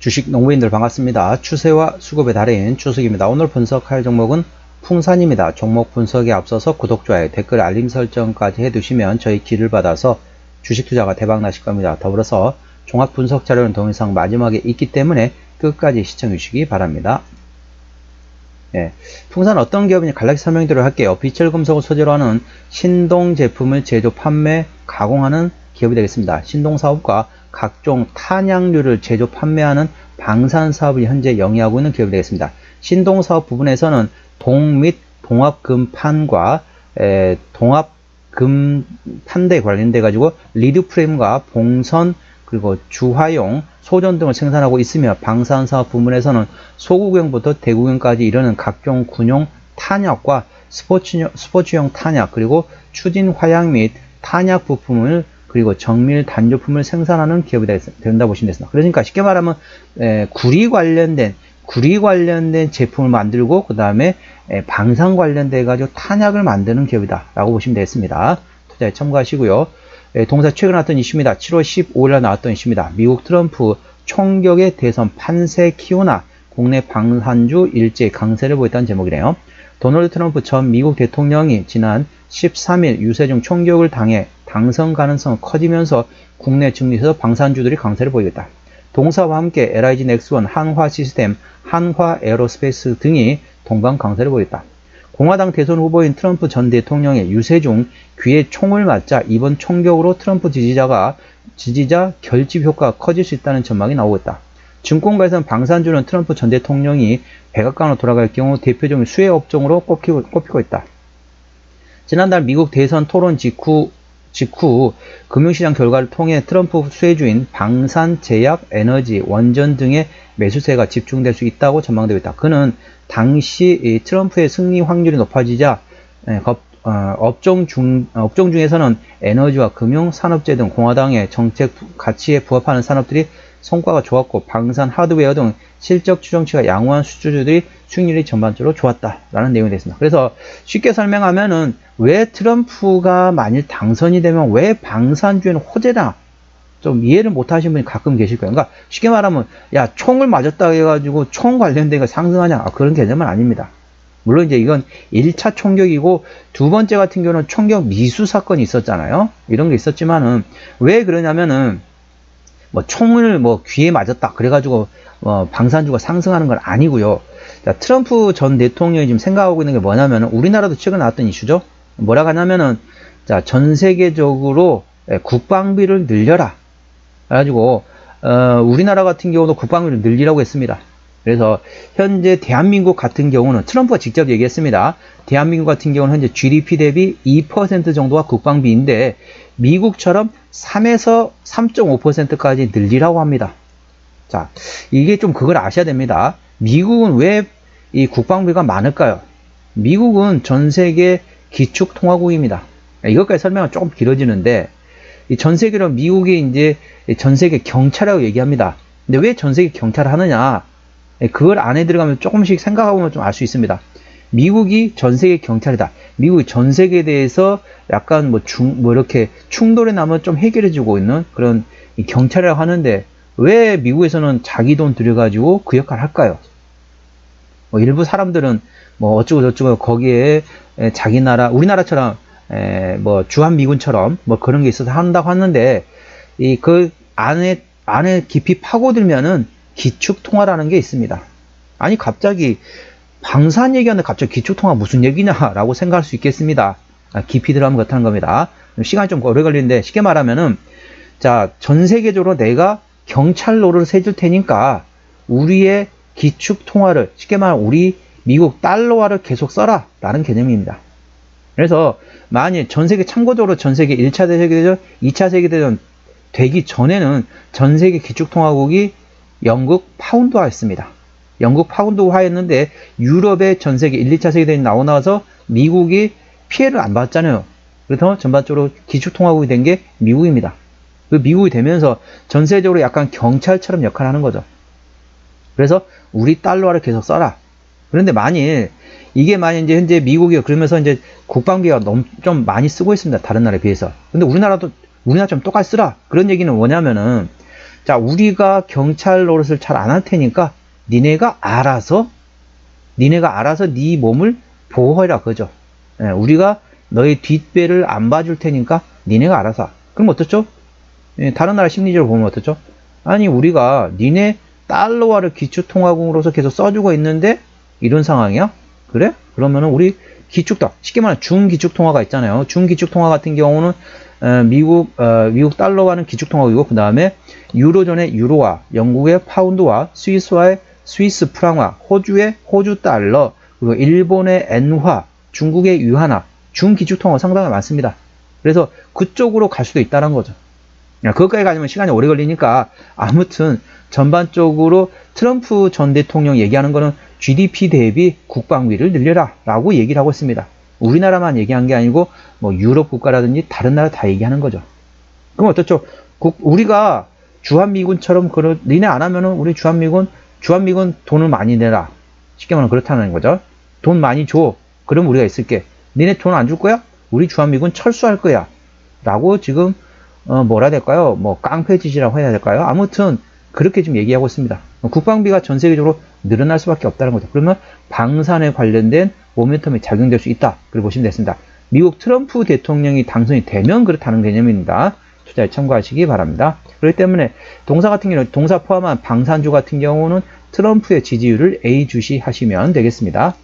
주식 농부인들 반갑습니다. 추세와 수급의 달인 추석입니다. 오늘 분석할 종목은 풍산입니다. 종목 분석에 앞서서 구독, 좋아요, 댓글, 알림 설정까지 해두시면 저희 길을 받아서 주식 투자가 대박 나실 겁니다. 더불어서 종합 분석 자료는 동영상 마지막에 있기 때문에 끝까지 시청해 주시기 바랍니다. 풍산 어떤 기업인지 간략히 설명드리도록 할게요. 비철금속을 소재로 하는 신동 제품을 제조, 판매, 가공하는 기업이 되겠습니다. 신동사업과 각종 탄약류를 제조, 판매하는 방산사업을 현재 영위하고 있는 기업이 되겠습니다. 신동사업 부분에서는 동 및 동합금판과 동합금판대에 관련돼 가지고 리드프레임과 봉선 그리고 주화용, 소전 등을 생산하고 있으며 방산사업 부문에서는 소구경부터 대구경까지 이르는 각종 군용 탄약과 스포츠용 탄약 그리고 추진 화약 및 탄약 부품을 그리고 정밀 단조품을 생산하는 기업이 된다 보시면 되겠습니다. 그러니까 쉽게 말하면 구리 관련된 제품을 만들고 그 다음에 방산 관련돼 가지고 탄약을 만드는 기업이다 라고 보시면 되겠습니다. 투자에 참고하시고요. 동사 최근 나왔던 이슈입니다. 7월 15일에 나왔던 이슈입니다. 미국 트럼프 총격의 대선 판세 키우나 국내 방산주 일제 강세를 보였다는 제목이네요. 도널드 트럼프 전 미국 대통령이 지난 13일 유세중 총격을 당해 당선 가능성이 커지면서 국내 증시에서 방산주들이 강세를 보이겠다. 동사와 함께 LIG 넥스원, 한화 시스템, 한화 에어로스페이스 등이 동반 강세를 보였다. 공화당 대선 후보인 트럼프 전 대통령의 유세 중 귀에 총을 맞자 이번 총격으로 트럼프 지지자 결집 효과가 커질 수 있다는 전망이 나오고 있다. 증권가에서는 방산주는 트럼프 전 대통령이 백악관으로 돌아갈 경우 대표적인 수혜 업종으로 꼽히고 있다. 지난달 미국 대선 토론 직후 금융시장 결과를 통해 트럼프 수혜주인 방산, 제약, 에너지, 원전 등의 매수세가 집중될 수 있다고 전망되고 있다. 그는 당시 트럼프의 승리 확률이 높아지자 업종 중에서는 에너지와 금융, 산업재 등 공화당의 정책 가치에 부합하는 산업들이 성과가 좋았고 방산, 하드웨어 등 실적 추정치가 양호한 수주주들이 수익률이 전반적으로 좋았다라는 내용이 되겠습니다. 그래서 쉽게 설명하면은 왜 트럼프가 만일 당선이 되면 왜 방산주에는 호재다 좀 이해를 못 하시는 분이 가끔 계실 거예요. 그러니까 쉽게 말하면 야 총을 맞았다 해가지고 총 관련된 거 상승하냐 그런 개념은 아닙니다. 물론 이제 이건 1차 총격이고 두 번째 같은 경우는 총격 미수 사건이 있었잖아요. 이런 게 있었지만은 왜 그러냐면은 뭐 총을 귀에 맞았다 그래가지고 방산주가 상승하는 건 아니고요. 자, 트럼프 전 대통령이 지금 생각하고 있는 게 뭐냐면은 우리나라도 최근 나왔던 이슈죠. 뭐라고 하냐면은 자, 전 세계적으로 국방비를 늘려라. 그래가지고 우리나라 같은 경우도 국방비를 늘리라고 했습니다. 그래서 현재 대한민국 같은 경우는 트럼프가 직접 얘기했습니다. 대한민국 같은 경우는 현재 GDP 대비 2% 정도가 국방비인데 미국처럼 3에서 3.5%까지 늘리라고 합니다. 자, 이게 좀 그걸 아셔야 됩니다. 미국은 왜 이 국방비가 많을까요? 미국은 전 세계 기축통화국입니다. 이것까지 설명은 조금 길어지는데 이 전 세계로 미국이 이제 전 세계 경찰이라고 얘기합니다. 근데 왜 전 세계 경찰을 하느냐? 그걸 안에 들어가면 조금씩 생각해보면 좀 알 수 있습니다. 미국이 전 세계 경찰이다. 미국이 전 세계에 대해서 약간 이렇게 충돌이 나면 좀 해결해주고 있는 그런 경찰이라고 하는데 왜 미국에서는 자기 돈 들여가지고 그 역할을 할까요? 일부 사람들은 어쩌고저쩌고 거기에 자기 나라, 우리나라처럼 주한미군처럼 그런 게 있어서 한다고 하는데 그 안에 깊이 파고들면은 기축통화라는 게 있습니다. 아니 갑자기 방산 얘기하는데 갑자기 기축통화 무슨 얘기냐라고 생각할 수 있겠습니다. 깊이 들어가면 그렇다는 겁니다. 시간이 좀 오래 걸리는데 쉽게 말하면은 자, 전 세계적으로 내가 경찰 노릇을 해줄 테니까 우리의 기축통화를 쉽게 말하면 우리 미국 달러화를 계속 써라 라는 개념입니다. 그래서 만일 참고적으로 전 세계 1차 세계대전, 2차 세계대전 되기 전에는 전 세계 기축통화국이 영국 파운드화였습니다. 영국 파운드화였는데 유럽의 전 세계 1, 2차 세계대전이 나서 미국이 피해를 안 받았잖아요. 그래서 전반적으로 기축통화국이 된 게 미국입니다. 그 미국이 되면서 전 세계적으로 약간 경찰처럼 역할을 하는 거죠. 그래서 우리 달러화를 계속 써라. 그런데 만일 이제 현재 미국이 그러면서 이제 국방비가 좀 많이 쓰고 있습니다. 다른 나라에 비해서. 근데 우리나라처럼 똑같이 쓰라. 그런 얘기는 뭐냐면은 자, 우리가 경찰 노릇을 잘 안 할 테니까 니네가 알아서 네 몸을 보호해라 그죠. 예, 우리가 너의 뒷배를 안 봐줄 테니까 니네가 알아서 하. 그럼 어떻죠? 예, 다른 나라 심리적으로 보면 어떻죠? 아니 우리가 니네 달러화를 기축통화국으로서 계속 써주고 있는데 이런 상황이야? 그래? 그러면은 우리 기축통, 쉽게 말하면 중기축통화가 있잖아요. 중기축통화 같은 경우는 미국 달러화는 기축통화국이고 그 다음에 유로존의 유로화, 영국의 파운드화, 스위스화의 스위스 프랑화, 호주의 호주 달러, 그리고 일본의 엔화, 중국의 유한화, 중기축통화가 상당히 많습니다. 그래서 그쪽으로 갈 수도 있다는 거죠. 그것까지 가려면 시간이 오래 걸리니까 아무튼 전반적으로 트럼프 전 대통령 얘기하는 거는 GDP 대비 국방비를 늘려라 라고 얘기를 하고 있습니다. 우리나라만 얘기한 게 아니고 뭐 유럽 국가라든지 다른 나라 다 얘기하는 거죠. 그럼 어떻죠? 우리가 주한미군처럼 니네 안 하면은 우리 주한미군 돈을 많이 내라. 쉽게 말하면 그렇다는 거죠. 돈 많이 줘. 그럼 우리가 있을게. 니네 돈 안 줄 거야? 우리 주한미군 철수할 거야. 라고 지금 뭐라 해야 될까요? 뭐 깡패짓이라고 해야 될까요? 아무튼 그렇게 지금 얘기하고 있습니다. 국방비가 전 세계적으로 늘어날 수밖에 없다는 거죠. 그러면 방산에 관련된 모멘텀이 작용될 수 있다. 그렇게 보시면 되겠습니다. 미국 트럼프 대통령이 당선이 되면 그렇다는 개념입니다. 투자에 참고하시기 바랍니다. 그렇기 때문에 동사 같은 경우는 동사 포함한 방산주 같은 경우는 트럼프의 지지율을 A 주시 하시면 되겠습니다.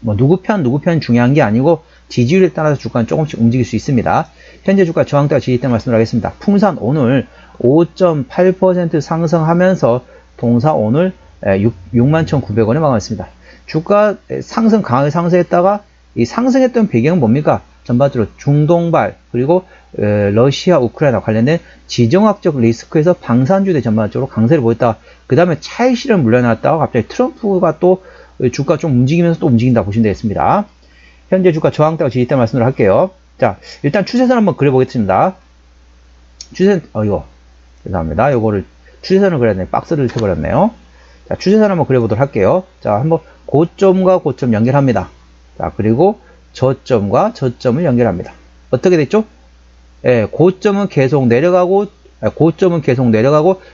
뭐 누구 편 중요한 게 아니고 지지율에 따라서 주가는 조금씩 움직일 수 있습니다. 현재 주가 저항대가 지지대 말씀을 하겠습니다. 풍산 오늘 5.8% 상승하면서 동사 오늘 61,900원에 마감했습니다. 주가 강하게 상승했다가 이 상승했던 배경은 뭡니까? 전반적으로 중동발 그리고 러시아 우크라이나 관련된 지정학적 리스크에서 방산주들 전반적으로 강세를 보였다가 그 다음에 차익 실현 물려놨다가 갑자기 트럼프가 또 주가 좀 움직이면서 또 움직인다 보시면 되겠습니다. 현재 주가 저항대가 지지대 말씀을 할게요. 자, 일단 추세선 한번 그려보겠습니다. 죄송합니다. 요거를 추세선을 그려야 되네. 박스를 쳐버렸네요. 자, 추세선 한번 그려보도록 할게요. 자, 한번 고점과 고점 연결합니다. 자, 그리고 저점과 저점을 연결합니다. 어떻게 됐죠? 예, 고점은 계속 내려가고,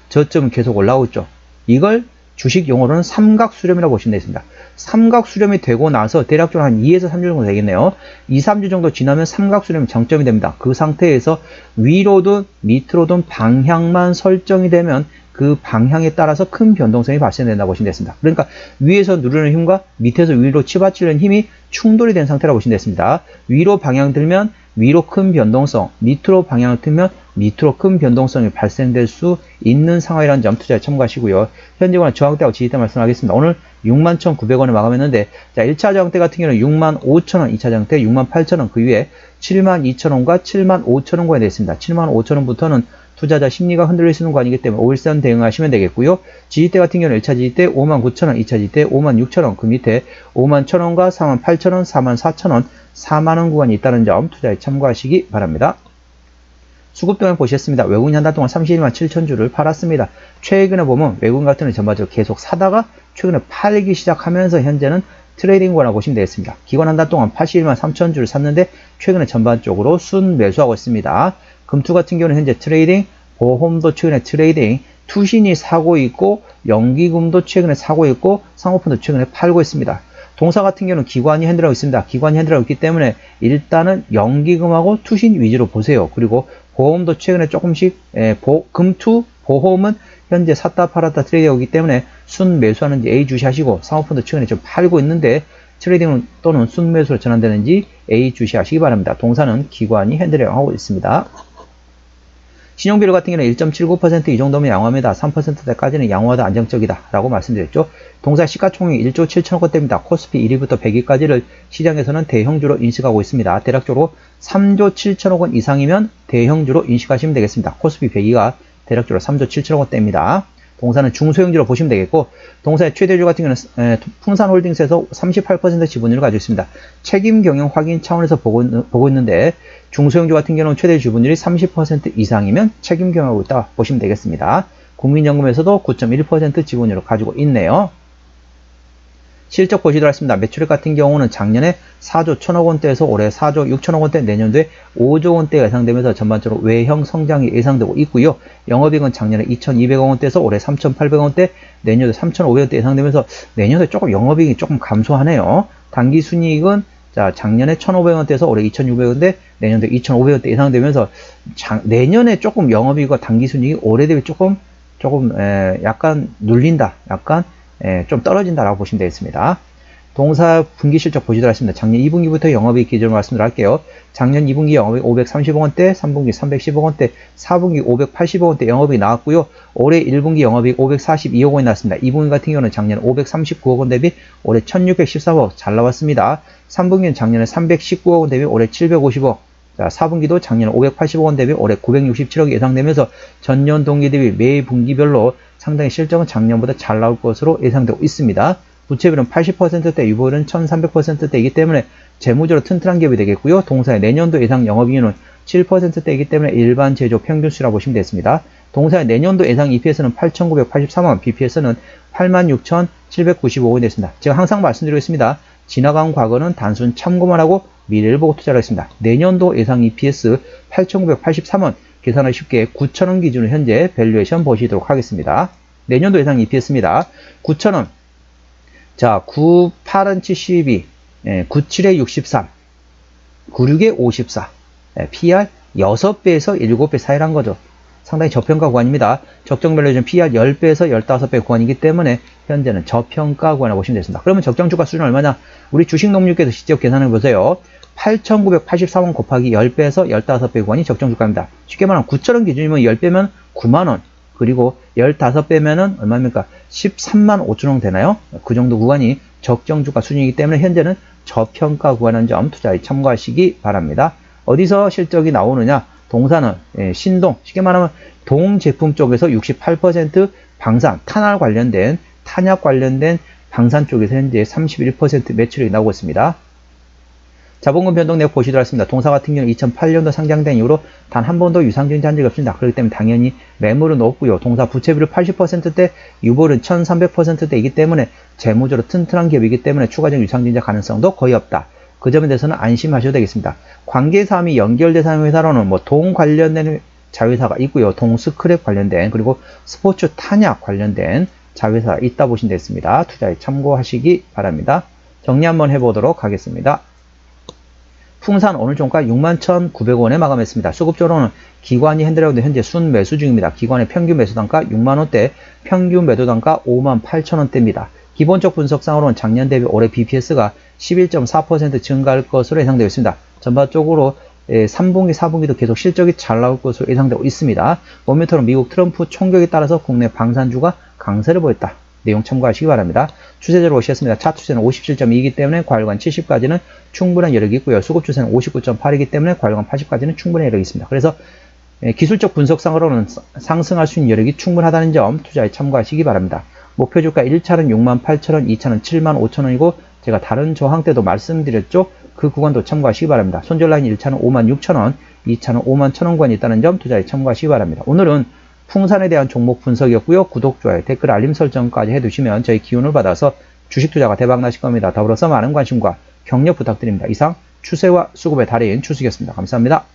저점은 계속 올라오고 있죠. 이걸 주식 용어로는 삼각수렴이라고 보시면 되겠습니다. 삼각수렴이 되고 나서 대략적으로 한 2에서 3주 정도 되겠네요. 2, 3주 정도 지나면 삼각수렴 정점이 됩니다. 그 상태에서 위로든 밑으로든 방향만 설정이 되면 그 방향에 따라서 큰 변동성이 발생된다고 보시면 되겠습니다. 그러니까 위에서 누르는 힘과 밑에서 위로 치받치는 힘이 충돌이 된 상태라고 보시면 되겠습니다. 위로 방향 들면 위로 큰 변동성, 밑으로 방향을 틀면 밑으로 큰 변동성이 발생될 수 있는 상황이라는 점 투자에 참고하시고요. 현재는 저항대하고 지지대 말씀하겠습니다. 오늘 61,900원에 마감했는데, 자, 1차 저항대 같은 경우는 65,000원, 2차 저항대 68,000원, 그 위에 72,000원과 75,000원권에 되어 있습니다. 75,000원부터는 투자자 심리가 흔들릴 수 있는 거 아니기 때문에 5일선 대응하시면 되겠고요. 지지대 같은 경우는 1차 지지대 59,000원, 2차 지지대 56,000원, 그 밑에 51,000원과 48,000원, 44,000원, 4만원 구간이 있다는 점 투자에 참고하시기 바랍니다. 수급동향 보시겠습니다. 외국인 한 달 동안 31만 7천 주를 팔았습니다. 최근에 보면 외국인 같은 경우는 전반적으로 계속 사다가 최근에 팔기 시작하면서 현재는 트레이딩 권하고 보시면 되겠습니다. 기관 한 달 동안 81만 3천 주를 샀는데 최근에 전반적으로 순매수하고 있습니다. 금투 같은 경우는 현재 트레이딩, 보험도 최근에 트레이딩, 투신이 사고 있고 연기금도 최근에 사고 있고 상호펀도 최근에 팔고 있습니다. 동사 같은 경우는 기관이 핸들하고 있습니다. 기관이 핸들하고 있기 때문에 일단은 연기금하고 투신 위주로 보세요. 그리고 보험도 최근에 조금씩 금투, 보험은 현재 샀다 팔았다 트레이드하고 있기 때문에 순매수하는지 A 주시하시고 상호펀도 최근에 좀 팔고 있는데 트레이딩 또는 순매수로 전환되는지 A 주시하시기 바랍니다. 동사는 기관이 핸들하고 있습니다. 신용비율 같은 경우는 1.79% 이 정도면 양호합니다. 3%대까지는 양호하다 안정적이다 라고 말씀드렸죠. 동사 시가총액 1조 7천억원대입니다. 코스피 1위부터 100위까지를 시장에서는 대형주로 인식하고 있습니다. 대략적으로 3조 7천억원 이상이면 대형주로 인식하시면 되겠습니다. 코스피 100위가 대략적으로 3조 7천억원대입니다. 동사는 중소형주로 보시면 되겠고, 동사의 최대주 같은 경우는 풍산홀딩스에서 38% 지분율을 가지고 있습니다. 책임 경영 확인 차원에서 보고 있는데, 중소형주 같은 경우는 최대 지분율이 30% 이상이면 책임 경영하고 있다 보시면 되겠습니다. 국민연금에서도 9.1% 지분율을 가지고 있네요. 실적 보시도록 하겠습니다. 매출액 같은 경우는 작년에 4조 1천억 원대에서 올해 4조 6천억 원대, 내년도에 5조 원대가 예상되면서 전반적으로 외형 성장이 예상되고 있고요. 영업이익은 작년에 2,200억 원대에서 올해 3,800억 원대, 내년도에 3,500억 원대 예상되면서 내년도에 조금 영업이익이 조금 감소하네요. 단기순이익은 자, 작년에 1,500억 원대에서 올해 2,600억 원대, 내년도에 2,500억 원대 예상되면서 내년에 조금 영업이익과 단기순이익이 올해 대비 조금 약간 눌린다, 약간 좀 떨어진다라고 보시면 되겠습니다. 동사 분기 실적 보시도록 하겠습니다. 작년 2분기부터 영업이익 기준으로 말씀드릴게요. 작년 2분기 영업이익 530억 원대, 3분기 310억 원대, 4분기 580억 원대 영업이익이 나왔고요. 올해 1분기 영업이익 542억 원이 나왔습니다. 2분기 같은 경우는 작년 539억 원 대비 올해 1613억 잘 나왔습니다. 3분기는 작년에 319억 원 대비 올해 750억. 자, 4분기도 작년 580억 원 대비 올해 967억이 예상되면서 전년 동기 대비 매 분기별로 상당히 실적은 작년보다 잘 나올 것으로 예상되고 있습니다. 부채비율은 80%대, 유보율은 1300%대이기 때문에 재무적으로 튼튼한 기업이 되겠고요. 동사의 내년도 예상 영업이익률은 7%대이기 때문에 일반 제조 평균수라고 보시면 되겠습니다. 동사의 내년도 예상 EPS는 8,983원, BPS는 86,795원이 됐습니다. 제가 항상 말씀드리고 있습니다. 지나간 과거는 단순 참고만 하고 미래를 보고 투자를 했습니다. 내년도 예상 EPS 8,983원, 계산하기 쉽게 9,000원 기준으로 현재 밸류에이션 보시도록 하겠습니다. 내년도 예상 EPS입니다. 9,000원. 자, 98은 72, 97에 63, 96에 54, PR 6배에서 7배 사이란 거죠. 상당히 저평가 구간입니다. 적정 밸류에이션 PR 10배에서 15배 구간이기 때문에 현재는 저평가 구간이라고 보시면 되겠습니다. 그러면 적정 주가 수준은 얼마냐? 우리 주식 농민께서 직접 계산해 보세요. 8,984원 곱하기 10배에서 15배 구간이 적정 주가입니다. 쉽게 말하면 9,000원 기준이면 10배면 9만원. 그리고 15배면은 얼마입니까? 13만 5천원 되나요? 그 정도 구간이 적정주가 수준이기 때문에 현재는 저평가 구간인 점 투자에 참고하시기 바랍니다. 어디서 실적이 나오느냐? 동사는 신동, 쉽게 말하면 동 제품 쪽에서 68%, 방산, 탄알 관련된, 탄약 관련된 방산 쪽에서 현재 31% 매출액이 나오고 있습니다. 자본금 변동 내역 보시도록 하겠습니다. 동사 같은 경우는 2008년도 상장된 이후로 단 한 번도 유상증자 한 적이 없습니다. 그렇기 때문에 당연히 매물은 높고요. 동사 부채비율 80%대, 유보율은 1300%대이기 때문에 재무적으로 튼튼한 기업이기 때문에 추가적인 유상증자 가능성도 거의 없다. 그 점에 대해서는 안심하셔도 되겠습니다. 관계사항이 연결대상 회사로는 뭐 동 관련된 자회사가 있고요. 동 스크랩 관련된, 그리고 스포츠 탄약 관련된 자회사가 있다 보시면 되겠습니다. 투자에 참고하시기 바랍니다. 정리 한번 해보도록 하겠습니다. 풍산 오늘 종가 61,900원에 마감했습니다. 수급적으로는 기관이 핸들하고도 현재 순매수 중입니다. 기관의 평균 매수단가 6만원대, 평균 매도단가 58,000원대입니다. 기본적 분석상으로는 작년 대비 올해 BPS가 11.4% 증가할 것으로 예상되고 있습니다. 전반적으로 3분기, 4분기도 계속 실적이 잘 나올 것으로 예상되고 있습니다. 모멘텀은 미국 트럼프 총격에 따라서 국내 방산주가 강세를 보였다. 내용 참고하시기 바랍니다. 추세대로 보시겠습니다. 차트 추세는 57.2이기 때문에 과열관 70까지는 충분한 여력이 있고요. 수급 추세는 59.8이기 때문에 과열관 80까지는 충분한 여력이 있습니다. 그래서 기술적 분석상으로는 상승할 수 있는 여력이 충분하다는 점 투자에 참고하시기 바랍니다. 목표주가 1차는 68,000원, 2차는 75,000원이고 제가 다른 저항 때도 말씀드렸죠. 그 구간도 참고하시기 바랍니다. 손절 라인 1차는 56,000원, 2차는 51,000원 구간이 있다는 점 투자에 참고하시기 바랍니다. 오늘은 풍산에 대한 종목 분석이었고요. 구독, 좋아요, 댓글, 알림 설정까지 해두시면 저희 기운을 받아서 주식 투자가 대박 나실 겁니다. 더불어서 많은 관심과 격려 부탁드립니다. 이상 추세와 수급의 달인 추수였습니다. 감사합니다.